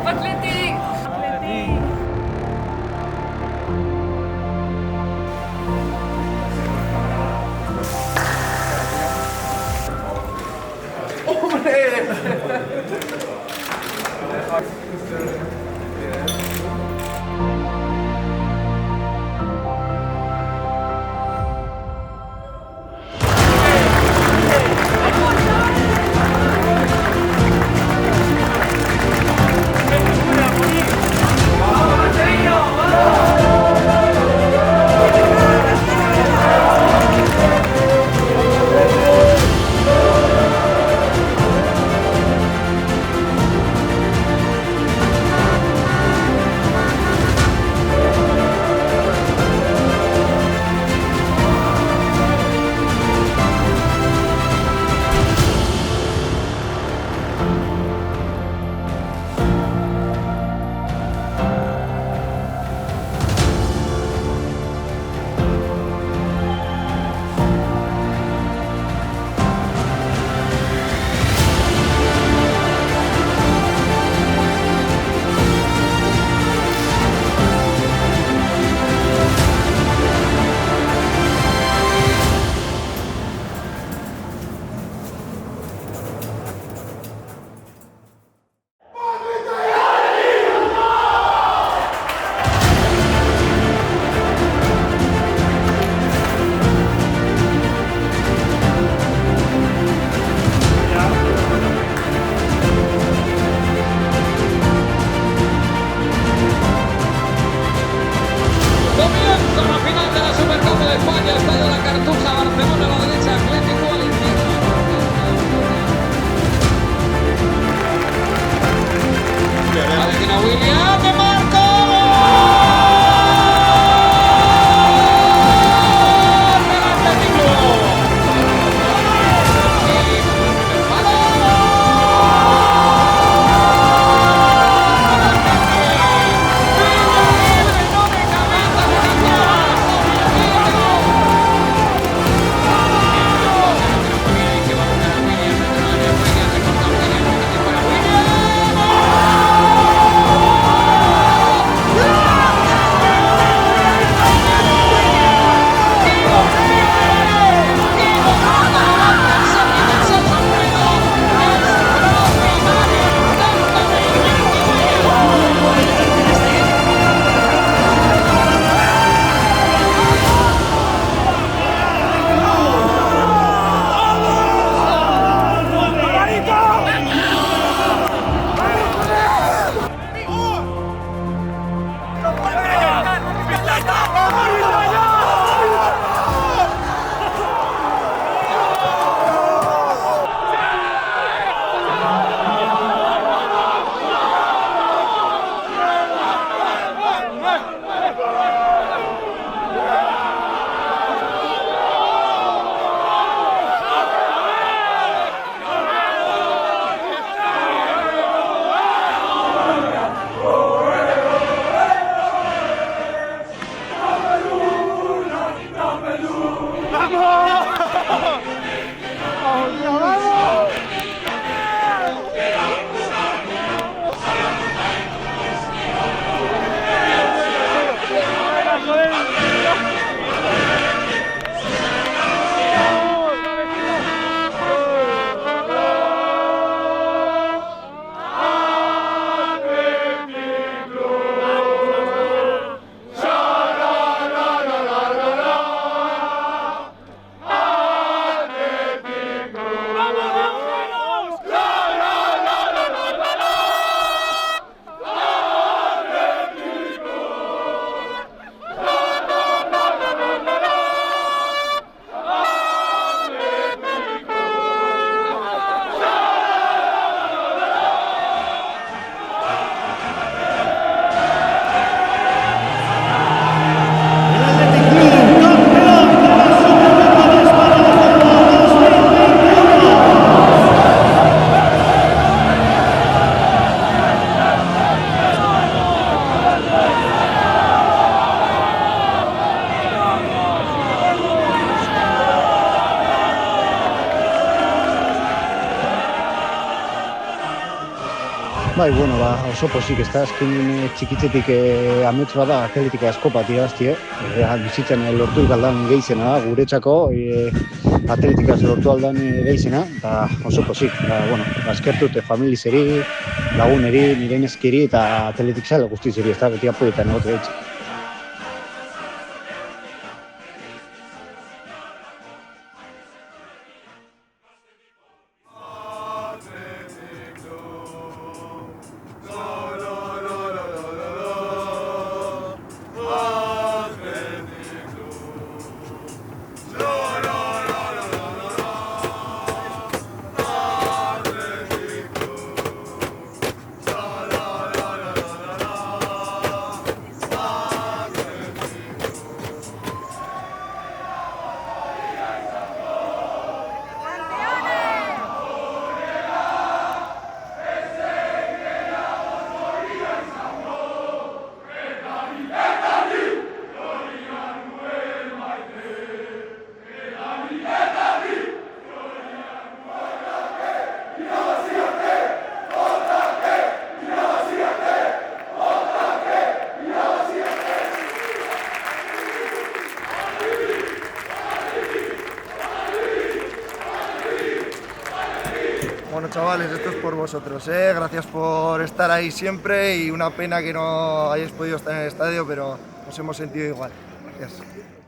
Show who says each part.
Speaker 1: Athletic!
Speaker 2: Athletic.
Speaker 1: Comienza la final de la Supercopa de España, Estadio La Cartuja, Barcelona a la derecha, Atlético a la izquierda. Valentina Williams, de Marco.
Speaker 2: Bai, bueno, oso pozik, ez da, azken txikitzetik amets bada atletika asko bat irabaztie, bizitzen lortu galdan gehizena da, guretzako atletikaz lortu aldan gehizena, eta oso pozik, bueno, askertut familizeri, laguneri, nire neskiri eta atletik zela guztizeri, ez da, beti apoietan egote gaitzik.
Speaker 3: Bueno, chavales, esto es por vosotros, gracias por estar ahí siempre y una pena que no hayáis podido estar en el estadio, pero nos hemos sentido igual. Gracias.